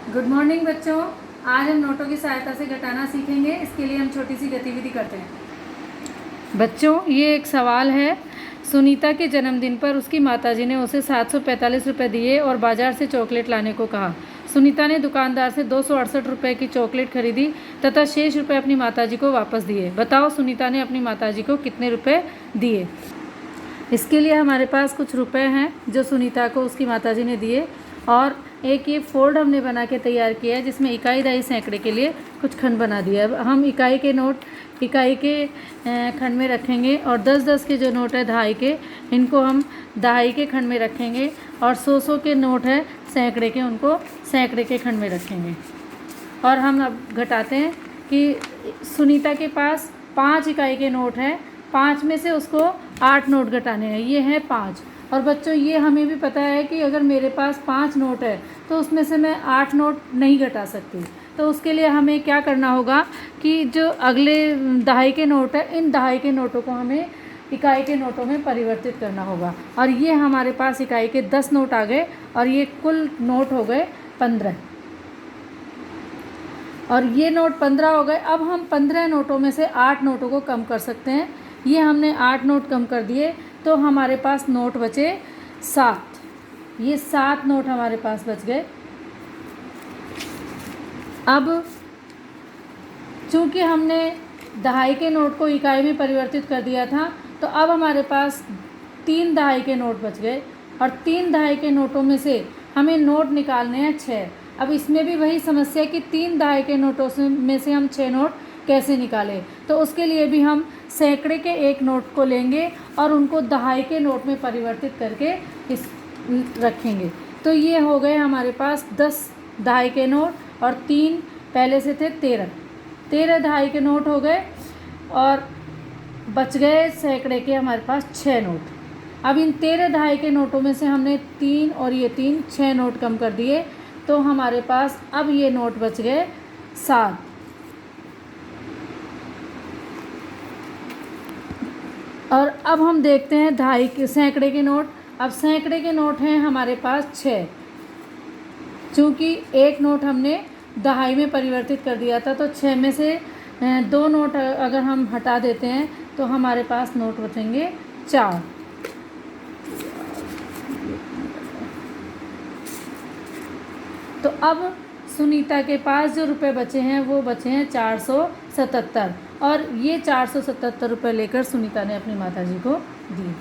Good morning बच्चों। आज हम नोटों की सहायता से घटाना सीखेंगे। इसके लिए हम छोटी सी गतिविधि करते हैं। बच्चों, ये एक सवाल है। सुनीता के जन्मदिन पर उसकी माताजी ने उसे 745 रुपये दिए और बाजार से चॉकलेट लाने को कहा। सुनीता ने दुकानदार से 268 रुपये की चॉकलेट खरीदी तथा शेष रुपये अपनी माताजी को वापस दिए। बताओ सुनीता ने अपनी माताजी को कितने रुपये दिए। इसके लिए हमारे पास कुछ रुपए हैं जो सुनीता को उसकी माताजी ने दिए, और एक ये फोल्ड हमने बना के तैयार किया है जिसमें इकाई दहाई सैकड़े के लिए कुछ खंड बना दिया है। अब हम इकाई के नोट इकाई के खंड में रखेंगे, और 10-10 के जो नोट है दहाई के, इनको हम दहाई के खंड में रखेंगे, और 100-100 के नोट है सैकड़े के, उनको सैकड़े के खंड में रखेंगे। और हम अब घटाते हैं कि सुनीता के पास 5 इकाई के नोट हैं, 5 में से उसको 8 नोट घटाने हैं। ये है 5। और बच्चों, ये हमें भी पता है कि अगर मेरे पास 5 नोट है तो उसमें से मैं 8 नोट नहीं घटा सकती। तो उसके लिए हमें क्या करना होगा कि जो अगले दहाई के नोट है, इन दहाई के नोटों को हमें इकाई के नोटों में परिवर्तित करना होगा। और ये हमारे पास इकाई के 10 नोट आ गए, और ये कुल नोट हो गए 15। और ये नोट 15 हो गए। अब हम 15 नोटों में से 8 नोटों को कम कर सकते हैं। ये हमने 8 नोट कम कर दिए, तो हमारे पास नोट बचे 7। ये 7 नोट हमारे पास बच गए। अब चूंकि हमने दहाई के नोट को इकाई में परिवर्तित कर दिया था, तो अब हमारे पास 3 दहाई के नोट बच गए, और 3 दहाई के नोटों में से हमें नोट निकालने हैं 6। अब इसमें भी वही समस्या कि 3 दहाई के नोटों में से हम 6 नोट कैसे निकालें। तो उसके लिए भी हम सैकड़े के एक नोट को लेंगे और उनको दहाई के नोट में परिवर्तित करके इस रखेंगे। तो ये हो गए हमारे पास 10 दहाई के नोट, और 3 पहले से थे 13 दहाई के नोट हो गए, और बच गए सैकड़े के हमारे पास 6 नोट। अब इन 13 दहाई के नोटों में से हमने 3 और ये 3 6 नोट कम कर दिए, तो हमारे पास अब ये नोट बच गए 7। और अब हम देखते हैं दहाई के सैकड़े के नोट। अब सैकड़े के नोट हैं हमारे पास 6। चूँकि एक नोट हमने दहाई में परिवर्तित कर दिया था, तो 6 में से 2 नोट अगर हम हटा देते हैं तो हमारे पास नोट बचेंगे 4। तो अब सुनीता के पास जो रुपए बचे हैं वो बचे हैं 477, और ये 477 रुपये लेकर सुनीता ने अपनी माताजी को दिए।